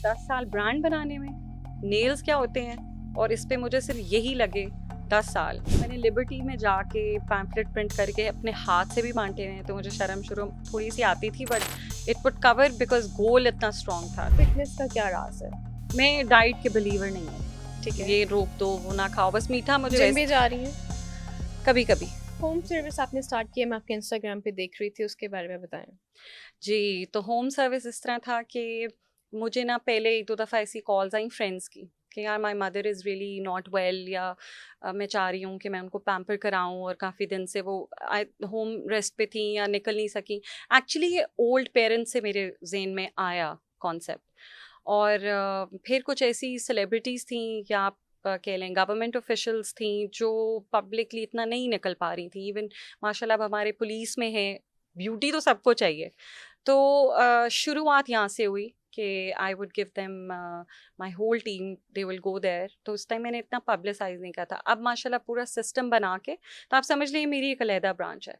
10 साल ब्रांड बनाने में, नेल्स क्या होते हैं, और इस पे मुझे सिर्फ यही लगे 10 साल। मैंने लिबर्टी में जाके पैम्फलेट प्रिंट करके अपने हाथ से भी बांटे हुए हैं, तो मुझे शर्म शुरम थोड़ी सी आती थी, but it would cover because goal इतना स्ट्रॉन्ग था। फिटनेस का क्या राज है? मैं डाइट के बिलीवर नहीं हूँ, ठीक है। ये रोक दो वो ना खाओ, बस मीठा मुझे जिम वैसे भी जा रही हैं? कभी कभी। होम सर्विस आपने स्टार्ट किया, मैं आपके इंस्टाग्राम पे देख रही थी, उसके बारे में बताएं। जी, तो होम सर्विस इस तरह था कि मुझे ना पहले 1-2 दफ़ा ऐसी कॉल्स आई फ्रेंड्स की कि यार my mother is really not well, या मैं चाह रही हूँ कि मैं उनको पैम्पर कराऊँ, और काफ़ी दिन से वो होम रेस्ट पे थी या निकल नहीं सकी। एक्चुअली ये ओल्ड पेरेंट्स से मेरे ज़हन में आया कॉन्सेप्ट, और फिर कुछ ऐसी सेलिब्रिटीज़ थी, या आप कह लें गवर्नमेंट ऑफिशियल्स थी, जो पब्लिकली इतना नहीं निकल पा रही थी। इवन माशाल्लाह अब हमारे पुलिस में है, ब्यूटी तो सबको चाहिए। तो शुरुआत यहाँ से हुई कि I would give them my whole team, they will go there. तो उस टाइम मैंने इतना पब्लिसाइज नहीं किया था। अब माशाल्लाह पूरा सिस्टम बना के, तो आप समझ लीजिए मेरी एक अलहदा ब्रांच है।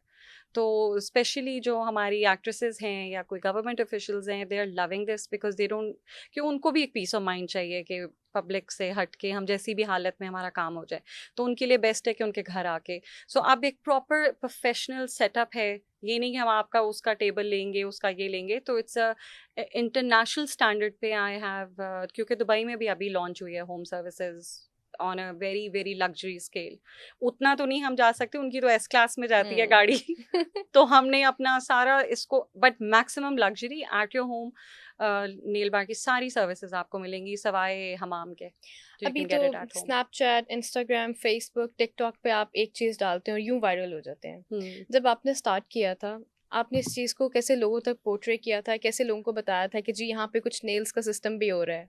तो स्पेशली जो हमारी एक्ट्रेसेस हैं या कोई गवर्नमेंट ऑफिशियल्स हैं, they are loving this because they don't, कि उनको भी एक पीस ऑफ माइंड चाहिए कि पब्लिक से हट के हम जैसी भी हालत में हमारा काम हो जाए। तो उनके लिए बेस्ट है कि उनके घर आके, सो अब एक प्रॉपर प्रोफेशनल सेटअप है। ये नहीं कि हम आपका उसका टेबल लेंगे, उसका ये लेंगे। तो इट्स अ इंटरनेशनल स्टैंडर्ड पे आई हैव, क्योंकि दुबई में भी अभी लॉन्च हुई है home services on a very very luxury scale. उतना तो नहीं हम जा सकते, उनकी तो एस क्लास में जाती है गाड़ी। तो हमने अपना सारा इसको, but maximum luxury at your home, nail bar की सारी सर्विसेज आपको मिलेंगी सिवाय हमाम के, जो यू अभी कैन तो get it at home. Snapchat, Instagram, Facebook, TikTok पे आप एक चीज़ डालते हैं और यूं वायरल हो जाते हैं। हम्म। जब आपने स्टार्ट किया था, आपने इस चीज़ को कैसे लोगों तक पोर्ट्रे किया था, कैसे लोगों को बताया था कि जी यहाँ पे कुछ नेल्स का सिस्टम भी हो रहा है?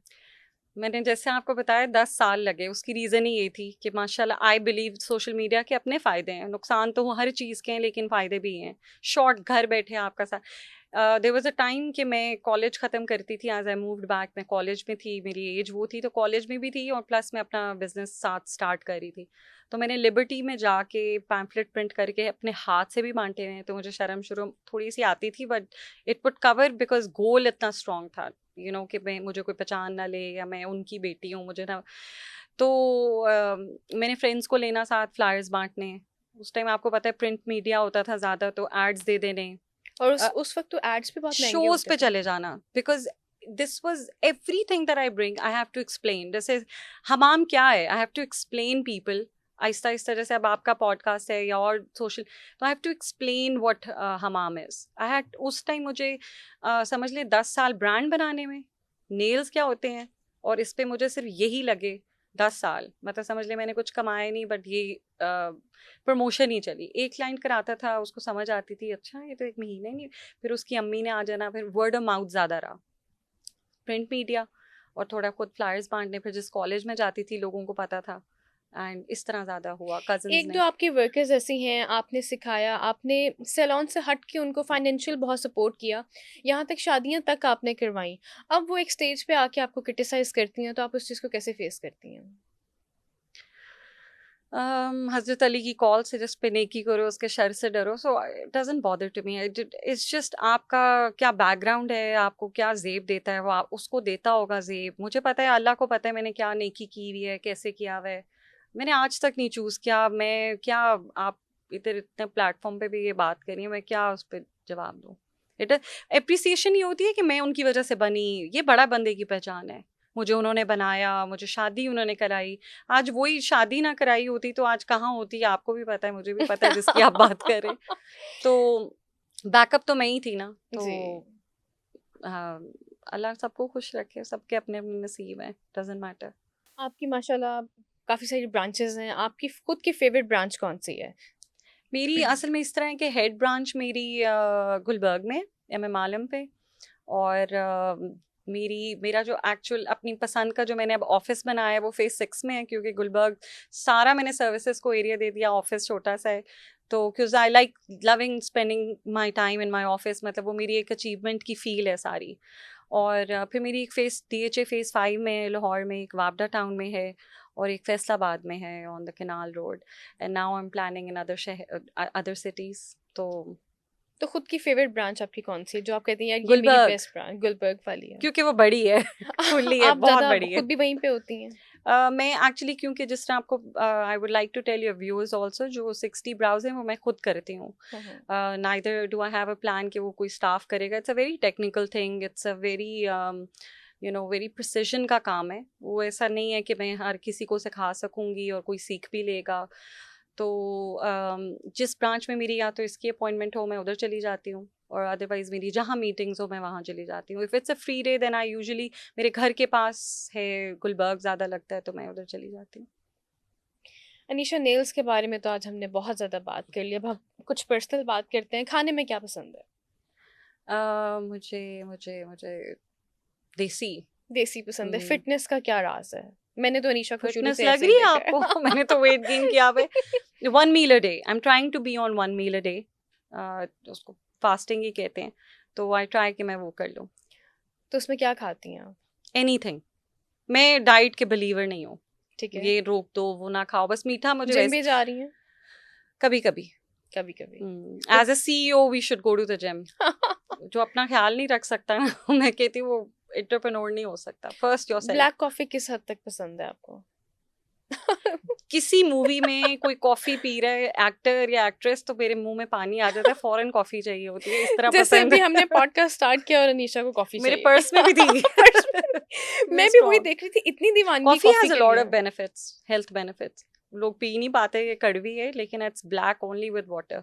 मैंने जैसे आपको बताया 10 साल लगे, उसकी रीज़न ही ये थी कि माशाल्लाह आई बिलीव सोशल मीडिया के अपने फ़ायदे हैं, नुकसान तो हर चीज़ के हैं लेकिन फ़ायदे भी हैं। शॉर्ट घर बैठे आपका सा देयर वाज़ अ टाइम कि मैं कॉलेज ख़त्म करती थी, एज़ आई मूव्ड बैक मैं कॉलेज में थी, मेरी एज वो थी, तो कॉलेज में भी थी और प्लस मैं अपना बिज़नेस साथ स्टार्ट कर रही थी। तो मैंने लिबर्टी में जाके पैम्फलेट प्रिंट करके अपने हाथ से भी बाँटे हुए हैं, तो मुझे शर्म शुरम थोड़ी-सी आती थी, but it would cover because goal इतना स्ट्रॉन्ग था, कि मैं, मुझे कोई पहचान ना ले या मैं उनकी बेटी हूँ, मुझे ना। तो मैंने फ्रेंड्स को लेना साथ फ्लायर्स बांटने। उस टाइम आपको पता है प्रिंट मीडिया होता था ज़्यादा, तो एड्स दे देने, और उस वक्त तो एड्स भी बहुत महंगे शोज होते पे थे। चले जाना, because this was everything that I bring I have to explain. जैसे हमाम क्या है, I have to explain people आहिस्ता आहिस्ता, जैसे अब आपका पॉडकास्ट है या और सोशल, तो I have to explain what हमाम इज। आई हैड उस टाइम मुझे समझ ले 10 साल ब्रांड बनाने में, नेल्स क्या होते हैं, और इस पे मुझे सिर्फ यही लगे 10 साल, मतलब समझ ले मैंने कुछ कमाया नहीं, बट ये प्रमोशन ही चली। एक क्लाइंट कराता था, उसको समझ आती थी, अच्छा ये तो एक महीने नहीं, फिर उसकी अम्मी ने आ जाना, फिर वर्ड ऑफ माउथ ज़्यादा रहा, प्रिंट मीडिया, और थोड़ा खुद फ्लायर्स बांटने, फिर जिस कॉलेज में जाती थी लोगों को पता था, एंड इस तरह ज़्यादा हुआ कजन्स एक दो ने। आपकी वर्कर्स ऐसी हैं, आपने सिखाया, आपने सैलून से हट के उनको फाइनेंशियल बहुत सपोर्ट किया, यहाँ तक शादियाँ तक आपने करवाई। अब वो एक स्टेज पे आके आपको क्रिटिसाइज करती हैं, तो आप उस चीज़ को कैसे फेस करती हैं? हज़रत अली की कॉल से जिस पे नेकी करो उसके शर से डरो, so it doesn't bother to me. It's just आपका क्या बैकग्राउंड है, आपको क्या ज़ेब देता है, वो उसको देता होगा ज़ेब। मुझे पता है, अल्लाह को पता है मैंने क्या नेकी की हुई है, कैसे किया हुआ है। मैंने आज तक नहीं चूज़ किया, मैं क्या, आप इधर इतने प्लेटफॉर्म पे भी ये बात करी है, मैं क्या उस पर जवाब दूँ। इट एप्रिसिएशन ये होती है कि मैं उनकी वजह से बनी, ये बड़ा बंदे की पहचान है। मुझे उन्होंने बनाया, मुझे शादी उन्होंने कराई। आज वही शादी ना कराई होती तो आज कहाँ होती, आपको भी पता है, मुझे भी पता है, जिसकी आप बात कर रहे हैं। तो बैकअप तो मैं ही थी ना। तो जी। हाँ, अल्लाह सबको खुश रखे, सबके अपने अपने नसीब हैं, डजेंट मैटर। आपकी माशाल्लाह काफ़ी सारी ब्रांचेस हैं, आपकी खुद की फेवरेट ब्रांच कौन सी है? मेरी असल में इस तरह है कि हेड ब्रांच मेरी गुलबर्ग में, एम आलम पे, और मेरा जो एक्चुअल अपनी पसंद का जो मैंने अब ऑफिस बनाया है वो फेज़ 6 में है, क्योंकि गुलबर्ग सारा मैंने सर्विसेज को एरिया दे दिया, ऑफिस छोटा सा है। तो क्योंकि I like loving spending my time in my office, मतलब वो मेरी एक अचीवमेंट की फील है सारी। और फिर मेरी एक DHA फेज़ 5 में है, लाहौर में, एक वापडा टाउन में है, और एक फैसलाबाद में है on the canal road, and now I am planning in other cities. तो तो खुद की फेवरेट ब्रांच आपकी कौन सी है जो आप कहती हैं यार ये मेरी गुलबर्ग, बेस्ट ब्रांच गुलबर्ग वाली है? क्योंकि वो बड़ी है खुली है, आप बहुत ज़्यादा बड़ी है। खुद भी वहीं पे होती हैं? मैं एक्चुअली, क्योंकि जिस तरह आपको I would like to tell your viewers also, जो 60 ब्राउज हैं वो मैं खुद करती हूँ। Neither do I have a plan कि वो कोई स्टाफ करेगा। It's a very technical thing, it's a very very precision का काम है। वो ऐसा नहीं है कि मैं हर किसी को सिखा सकूंगी और कोई सीख भी लेगा। तो जिस ब्रांच में मेरी या तो इसकी अपॉइंटमेंट हो मैं उधर चली जाती हूँ, और अदरवाइज मेरी जहाँ मीटिंग्स हो मैं वहाँ चली जाती हूँ। If it's a free day then I usually, मेरे घर के पास है गुलबर्ग, ज़्यादा लगता है तो मैं उधर चली जाती हूँ। अनीशा, नेल्स के बारे में तो आज हमने बहुत ज़्यादा बात कर ली, अब हम कुछ पर्सनल बात करते हैं। खाने में क्या पसंद है? मुझे मुझे मुझे देसी। देसी पसंद है। फिटनेस का क्या राज है? मैंने तो अनीशा को शुरू फिटनेस से लग ऐसे ही रही है देखा आपको है। मैंने तो वेट गेन किया हुआ है। 1 meal a day, I am trying to be on 1 meal a day. उसको फास्टिंग ही कहते हैं, तो आई ट्राई कि मैं वो कर लूँ। तो उसमें क्या खाती हैं आप? एनीथिंग। मैं डाइट के बिलीवर नहीं हूँ, ठीक है। ये रोक दो वो ना खाओ, बस मीठा मुझे जिम वैसे भी जा रही हैं? कभी कभी। कभी कभी। As a CEO we should go to the gym. जो अपना ख्याल नहीं रख सकता ना मैं कहती हूँ वो एंटरप्रेन्योर नहीं हो सकता। First yourself. ब्लैक कॉफी किस हद तक पसंद है आपको? किसी मूवी में कोई कॉफी पी रहा है एक्टर या एक्ट्रेस, तो मेरे मुंह में पानी आ जाता है, फौरन कॉफी चाहिए होती है, इस तरह जैसे पसंद अभी हमने है। पॉडकास्ट स्टार्ट किया और अनीशा को कॉफी मेरे चाहिए। पर्स में भी थी। पर्स में- मैं भी वही स्ट्रॉन्ग देख रही थी, इतनी दीवानगी कॉफी कॉफी हैज अ के लॉट लिए। Of benefits, health benefits. लोग पी नहीं पाते, ये कड़वी है, लेकिन it's black only with water.